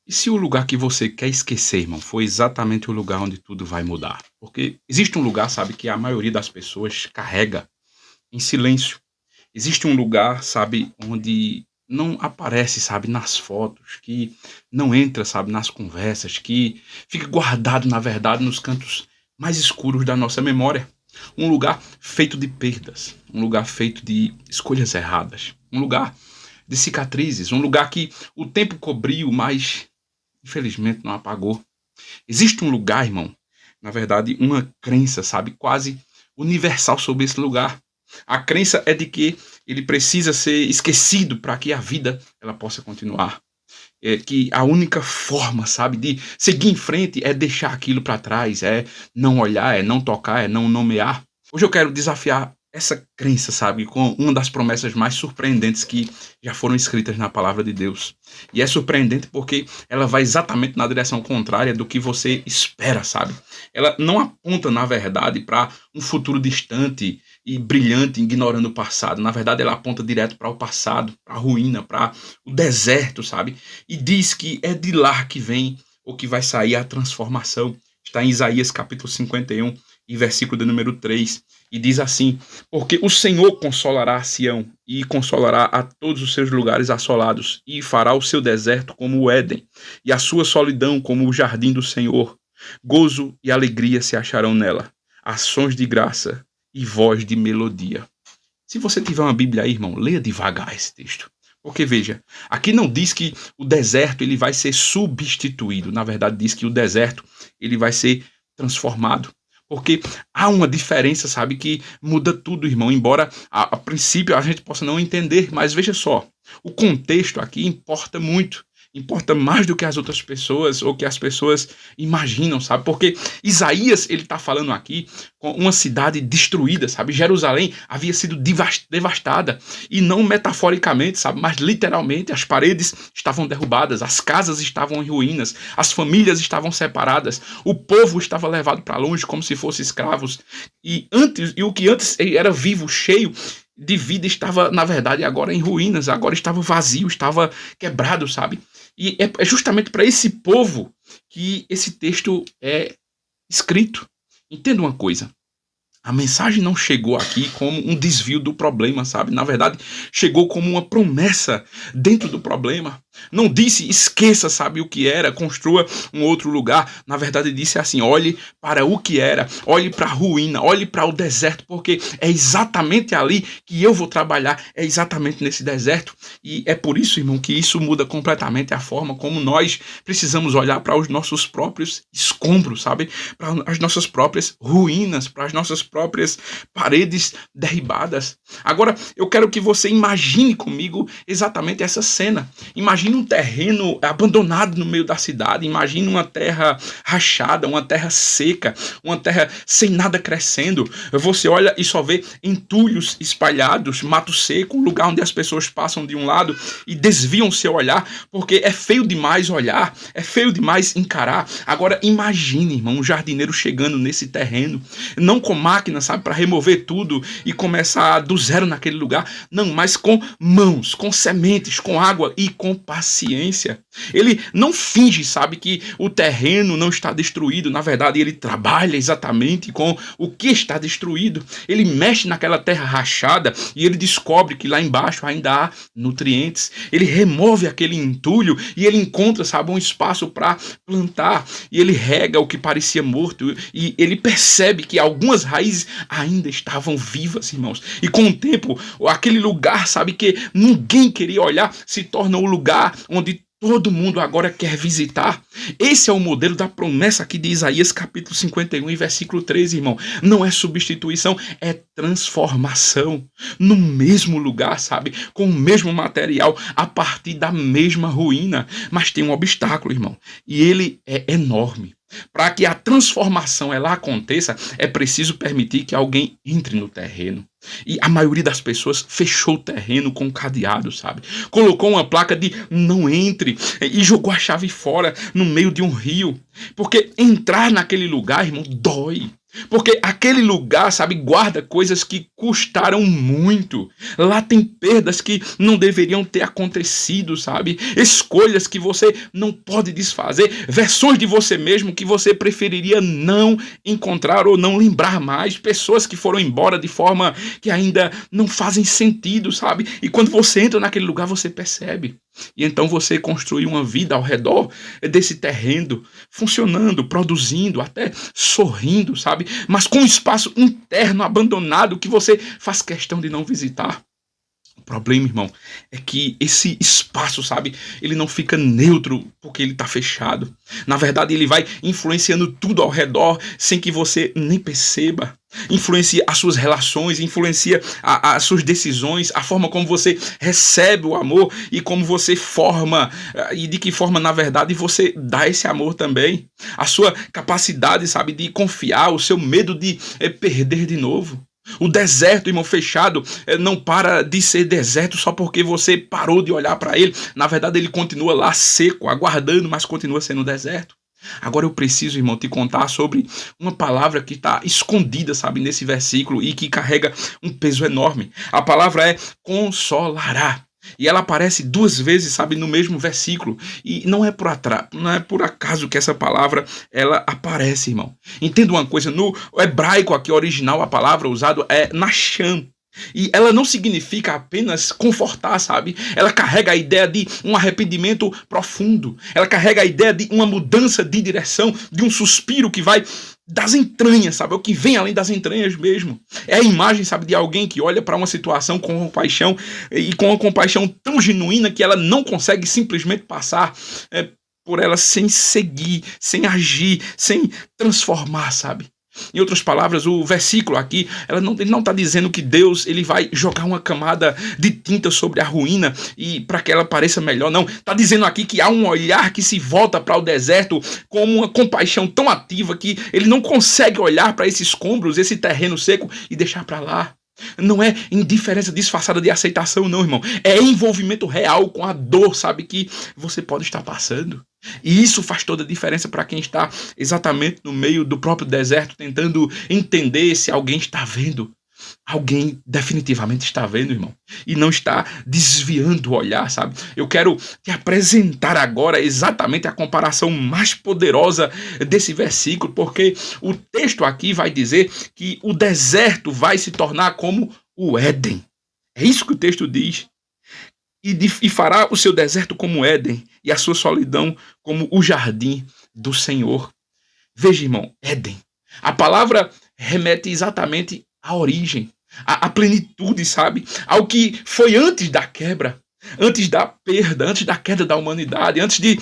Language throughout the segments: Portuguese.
E se o lugar que você quer esquecer, irmão, foi exatamente o lugar onde tudo vai mudar? Porque existe um lugar, sabe, que a maioria das pessoas carrega em silêncio. Existe um lugar, sabe, onde não aparece, sabe, nas fotos, que não entra, sabe, nas conversas, que fica guardado, na verdade, nos cantos mais escuros da nossa memória. Um lugar feito de perdas, um lugar feito de escolhas erradas, um lugar de cicatrizes, um lugar que o tempo cobriu, mas infelizmente não apagou. Existe um lugar, irmão, na verdade, uma crença, sabe, quase universal sobre esse lugar. A crença é de que ele precisa ser esquecido para que a vida ela possa continuar. É que a única forma, sabe, de seguir em frente é deixar aquilo para trás, é não olhar, é não tocar, é não nomear. Hoje eu quero desafiar essa crença, sabe, com uma das promessas mais surpreendentes que já foram escritas na palavra de Deus. E é surpreendente porque ela vai exatamente na direção contrária do que você espera, sabe? Ela não aponta, na verdade, para um futuro distante e brilhante, ignorando o passado. Na verdade, ela aponta direto para o passado, para a ruína, para o deserto, sabe? E diz que é de lá que vem ou que vai sair a transformação. Está em Isaías capítulo 51 e versículo de número 3. E diz assim: porque o Senhor consolará Sião e consolará a todos os seus lugares assolados, e fará o seu deserto como o Éden, e a sua solidão como o jardim do Senhor. Gozo e alegria se acharão nela, ações de graça e voz de melodia. Se você tiver uma Bíblia aí, irmão, leia devagar esse texto. Porque veja, aqui não diz que o deserto ele vai ser substituído. Na verdade, diz que o deserto ele vai ser transformado. Porque há uma diferença, sabe, que muda tudo, irmão. Embora a princípio a gente possa não entender, mas veja só, o contexto aqui importa muito. Importa mais do que as outras pessoas ou que as pessoas imaginam, sabe? Porque Isaías, ele está falando aqui com uma cidade destruída, sabe? Jerusalém havia sido devastada. E não metaforicamente, sabe? Mas literalmente, as paredes estavam derrubadas, as casas estavam em ruínas, as famílias estavam separadas, o povo estava levado para longe como se fossem escravos. E o que antes era vivo, cheio de vida, estava, na verdade, agora em ruínas, agora estava vazio, estava quebrado, sabe? E é justamente para esse povo que esse texto é escrito. Entenda uma coisa. A mensagem não chegou aqui como um desvio do problema, sabe? Na verdade, chegou como uma promessa dentro do problema. Não disse, esqueça, sabe, o que era, construa um outro lugar. Na verdade, disse assim, olhe para o que era, olhe para a ruína, olhe para o deserto, porque é exatamente ali que eu vou trabalhar, é exatamente nesse deserto. E é por isso, irmão, que isso muda completamente a forma como nós precisamos olhar para os nossos próprios escombros, sabe? Para as nossas próprias ruínas, para as nossas próprias paredes derribadas. Agora, eu quero que você imagine comigo exatamente essa cena. Imagine um terreno abandonado no meio da cidade, imagine uma terra rachada, uma terra seca, uma terra sem nada crescendo. Você olha e só vê entulhos espalhados, mato seco, um lugar onde as pessoas passam de um lado e desviam seu olhar, porque é feio demais olhar, é feio demais encarar. Agora imagine, irmão, um jardineiro chegando nesse terreno, não com máquina, sabe, para remover tudo e começar do zero naquele lugar, não, mas com mãos, com sementes, com água e com paciência. Ele não finge, sabe, que o terreno não está destruído. Na verdade, ele trabalha exatamente com o que está destruído. Ele mexe naquela terra rachada e ele descobre que lá embaixo ainda há nutrientes. Ele remove aquele entulho e ele encontra, sabe, um espaço para plantar. E ele rega o que parecia morto e ele percebe que algumas raízes ainda estavam vivas, irmãos. E com o tempo, aquele lugar, sabe, que ninguém queria olhar, se torna o lugar onde todo mundo agora quer visitar. Esse é o modelo da promessa aqui de Isaías capítulo 51 e versículo 13, irmão. Não é substituição, é transformação. No mesmo lugar, sabe? Com o mesmo material, a partir da mesma ruína. Mas tem um obstáculo, irmão. E ele é enorme. Para que a transformação ela aconteça, é preciso permitir que alguém entre no terreno. E a maioria das pessoas fechou o terreno com um cadeado, sabe? Colocou uma placa de não entre e jogou a chave fora no meio de um rio. Porque entrar naquele lugar, irmão, dói. Porque aquele lugar, sabe, guarda coisas que custaram muito. Lá tem perdas que não deveriam ter acontecido, sabe? Escolhas que você não pode desfazer, versões de você mesmo que você preferiria não encontrar ou não lembrar mais, pessoas que foram embora de forma que ainda não fazem sentido, sabe? E quando você entra naquele lugar, você percebe. E então você construi uma vida ao redor desse terreno, funcionando, produzindo, até sorrindo, sabe? Mas com um espaço interno abandonado que você faz questão de não visitar. O problema, irmão, é que esse espaço, sabe, ele não fica neutro porque ele está fechado. Na verdade, ele vai influenciando tudo ao redor sem que você nem perceba. Influencia as suas relações, influencia as suas decisões, a forma como você recebe o amor e como você forma, e de que forma, na verdade, você dá esse amor também. A sua capacidade, sabe, de confiar, o seu medo de perder de novo. O deserto, irmão, fechado, não para de ser deserto só porque você parou de olhar para ele. Na verdade, ele continua lá seco, aguardando, mas continua sendo deserto. Agora eu preciso, irmão, te contar sobre uma palavra que está escondida, sabe, nesse versículo e que carrega um peso enorme. A palavra é consolará. E ela aparece 2 vezes, sabe, no mesmo versículo. E não é por acaso que essa palavra ela aparece, irmão. Entenda uma coisa, no hebraico aqui original a palavra usada é nasham. E ela não significa apenas confortar, sabe? Ela carrega a ideia de um arrependimento profundo. Ela carrega a ideia de uma mudança de direção, de um suspiro que vai das entranhas, sabe? O que vem além das entranhas mesmo. É a imagem, sabe, de alguém que olha para uma situação com compaixão e com uma compaixão tão genuína que ela não consegue simplesmente passar por ela sem seguir, sem agir, sem transformar, sabe? Em outras palavras, o versículo aqui, ele não está dizendo que Deus ele vai jogar uma camada de tinta sobre a ruína e para que ela pareça melhor, não. Está dizendo aqui que há um olhar que se volta para o deserto com uma compaixão tão ativa que ele não consegue olhar para esses escombros, esse terreno seco e deixar para lá. Não é indiferença disfarçada de aceitação, não, irmão. É envolvimento real com a dor, sabe, que você pode estar passando. E isso faz toda a diferença para quem está exatamente no meio do próprio deserto, tentando entender se alguém está vendo. Alguém definitivamente está vendo, irmão, e não está desviando o olhar, sabe? Eu quero te apresentar agora exatamente a comparação mais poderosa desse versículo, porque o texto aqui vai dizer que o deserto vai se tornar como o Éden. É isso que o texto diz. E fará o seu deserto como Éden, e a sua solidão como o jardim do Senhor. Veja, irmão, Éden. A palavra remete exatamente à origem, à plenitude, sabe? Ao que foi antes da quebra, antes da perda, antes da queda da humanidade, antes de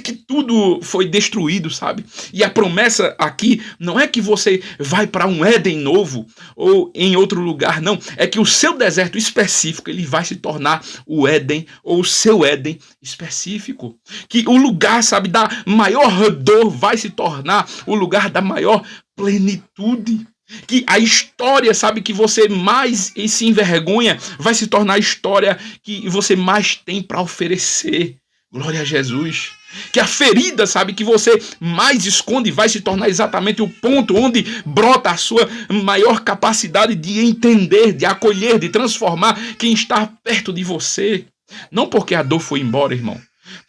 que tudo foi destruído, sabe? E a promessa aqui não é que você vai para um Éden novo ou em outro lugar, não. É que o seu deserto específico ele vai se tornar o Éden ou o seu Éden específico. Que o lugar, sabe, da maior dor vai se tornar o lugar da maior plenitude. Que a história, sabe, que você mais se envergonha vai se tornar a história que você mais tem para oferecer. Glória a Jesus. Que a ferida, sabe, que você mais esconde vai se tornar exatamente o ponto onde brota a sua maior capacidade de entender, de acolher, de transformar quem está perto de você. Não porque a dor foi embora, irmão,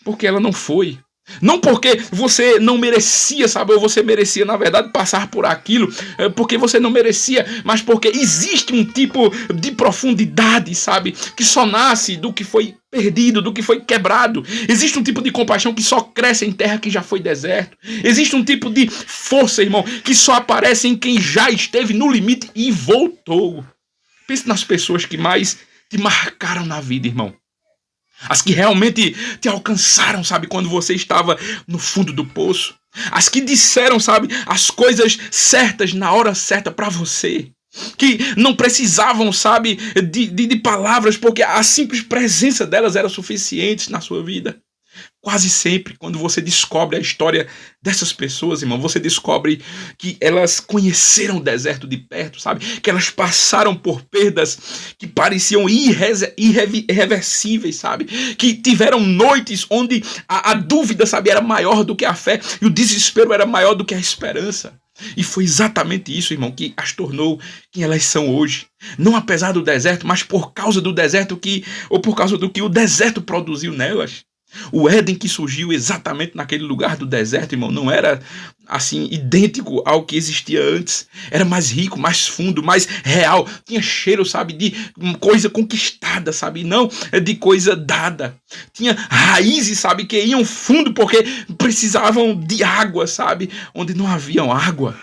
porque ela não foi. Não porque você não merecia, sabe, ou você merecia, na verdade, passar por aquilo, porque você não merecia, mas porque existe um tipo de profundidade, sabe, que só nasce do que foi perdido, do que foi quebrado. Existe um tipo de compaixão que só cresce em terra que já foi deserto. Existe um tipo de força, irmão, que só aparece em quem já esteve no limite e voltou. Pense nas pessoas que mais te marcaram na vida, irmão. As que realmente te alcançaram, sabe, quando você estava no fundo do poço. As que disseram, sabe, as coisas certas na hora certa para você. Que não precisavam, sabe, de palavras, porque a simples presença delas era suficiente na sua vida. Quase sempre, quando você descobre a história dessas pessoas, irmão, você descobre que elas conheceram o deserto de perto, sabe? Que elas passaram por perdas que pareciam irreversíveis, sabe? Que tiveram noites onde a dúvida, sabe, era maior do que a fé e o desespero era maior do que a esperança. E foi exatamente isso, irmão, que as tornou quem elas são hoje. Não apesar do deserto, mas por causa do deserto ou por causa do que o deserto produziu nelas. O Éden que surgiu exatamente naquele lugar do deserto, irmão, não era assim idêntico ao que existia antes. Era mais rico, mais fundo, mais real. Tinha cheiro, sabe, de coisa conquistada, sabe, não de coisa dada. Tinha raízes, sabe, que iam fundo porque precisavam de água, sabe, onde não havia água.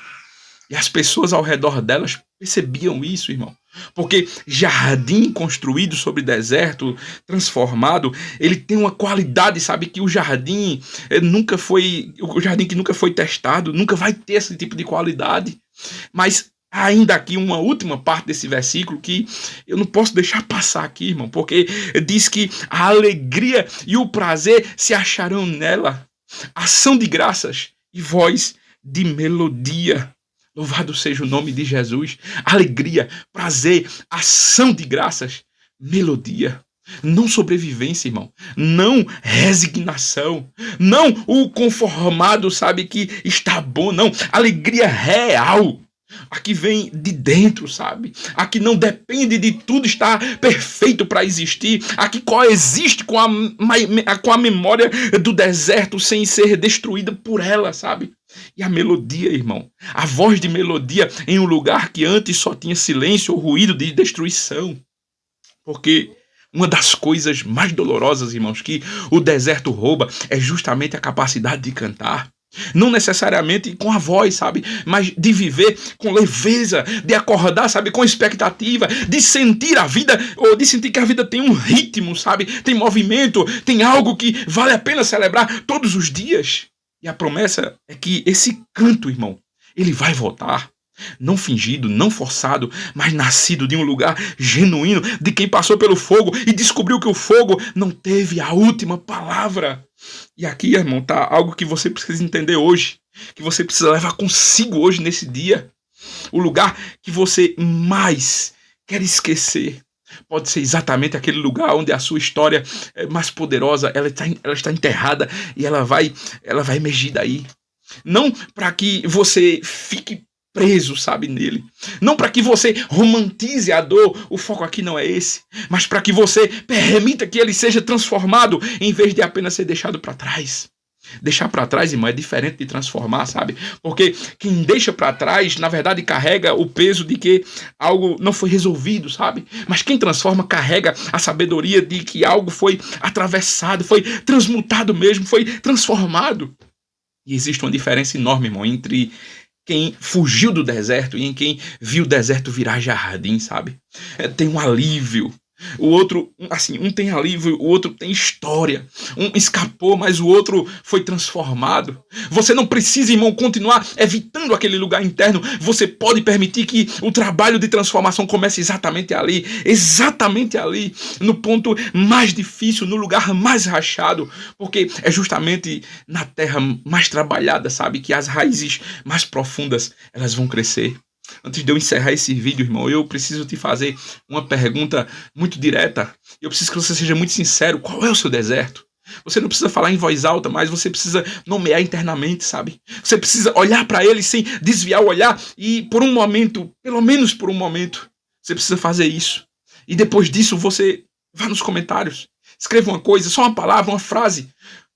E as pessoas ao redor delas percebiam isso, irmão. Porque jardim construído sobre deserto, transformado, ele tem uma qualidade, sabe, que o jardim o jardim que nunca foi testado, nunca vai ter esse tipo de qualidade. Mas ainda aqui uma última parte desse versículo que eu não posso deixar passar aqui, irmão, porque diz que a alegria e o prazer se acharão nela, ação de graças e voz de melodia. Louvado seja o nome de Jesus. Alegria, prazer, ação de graças, melodia. Não sobrevivência, irmão. Não resignação. Não o conformado, sabe, que está bom. Não. Alegria real. A que vem de dentro, sabe? A que não depende de tudo estar perfeito para existir. A que coexiste com a memória do deserto sem ser destruída por ela, sabe? E a melodia, irmão. A voz de melodia em um lugar que antes só tinha silêncio ou ruído de destruição. Porque uma das coisas mais dolorosas, irmãos, que o deserto rouba é justamente a capacidade de cantar. Não necessariamente com a voz, sabe? Mas de viver com leveza, de acordar, sabe? Com expectativa, de sentir a vida, ou de sentir que a vida tem um ritmo, sabe? Tem movimento, tem algo que vale a pena celebrar todos os dias. E a promessa é que esse canto, irmão, ele vai voltar. Não fingido, não forçado, mas nascido de um lugar genuíno, de quem passou pelo fogo e descobriu que o fogo não teve a última palavra. E aqui, irmão, tá algo que você precisa entender hoje, que você precisa levar consigo hoje nesse dia. O lugar que você mais quer esquecer pode ser exatamente aquele lugar onde a sua história mais poderosa, ela está enterrada e ela vai emergir daí. Não para que você fique preso, sabe, nele. Não para que você romantize a dor, o foco aqui não é esse, mas para que você permita que ele seja transformado em vez de apenas ser deixado para trás. Deixar para trás, irmão, é diferente de transformar, sabe? Porque quem deixa para trás, na verdade, carrega o peso de que algo não foi resolvido, sabe? Mas quem transforma carrega a sabedoria de que algo foi atravessado, foi transmutado mesmo, foi transformado. E existe uma diferença enorme, irmão, entre quem fugiu do deserto e em quem viu o deserto virar jardim, sabe? Tem um alívio. O outro, assim, um tem alívio, o outro tem história. Um escapou, mas o outro foi transformado. Você não precisa, irmão, continuar evitando aquele lugar interno. Você pode permitir que o trabalho de transformação comece exatamente ali, no ponto mais difícil, no lugar mais rachado, porque é justamente na terra mais trabalhada, sabe, que as raízes mais profundas, elas vão crescer. Antes de eu encerrar esse vídeo, irmão, eu preciso te fazer uma pergunta muito direta. Eu preciso que você seja muito sincero. Qual é o seu deserto? Você não precisa falar em voz alta, mas você precisa nomear internamente, sabe? Você precisa olhar para ele sem desviar o olhar e por um momento, pelo menos por um momento, você precisa fazer isso. E depois disso, você vá nos comentários. Escreva uma coisa, só uma palavra, uma frase.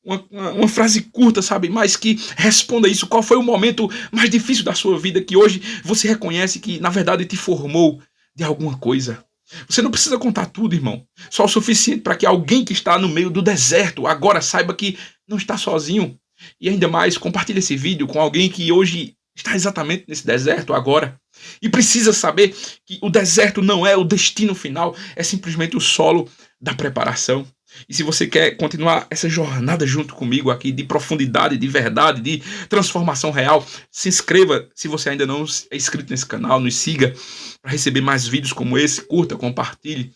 Uma frase curta, sabe? Mas que responda isso. Qual foi o momento mais difícil da sua vida que hoje você reconhece que, na verdade, te formou de alguma coisa? Você não precisa contar tudo, irmão. Só o suficiente para que alguém que está no meio do deserto agora saiba que não está sozinho. E ainda mais, compartilhe esse vídeo com alguém que hoje está exatamente nesse deserto agora. E precisa saber que o deserto não é o destino final, é simplesmente o solo da preparação. E se você quer continuar essa jornada junto comigo aqui de profundidade, de verdade, de transformação real, se inscreva se você ainda não é inscrito nesse canal, nos siga para receber mais vídeos como esse, curta, compartilhe.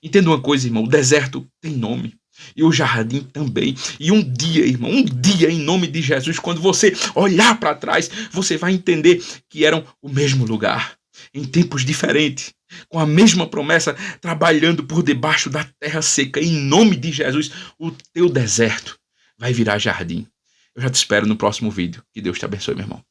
Entenda uma coisa, irmão, o deserto tem nome. E o jardim também. E um dia, irmão, um dia em nome de Jesus, quando você olhar para trás, você vai entender que eram o mesmo lugar, em tempos diferentes, com a mesma promessa, trabalhando por debaixo da terra seca. Em nome de Jesus, o teu deserto vai virar jardim. Eu já te espero no próximo vídeo. Que Deus te abençoe, meu irmão.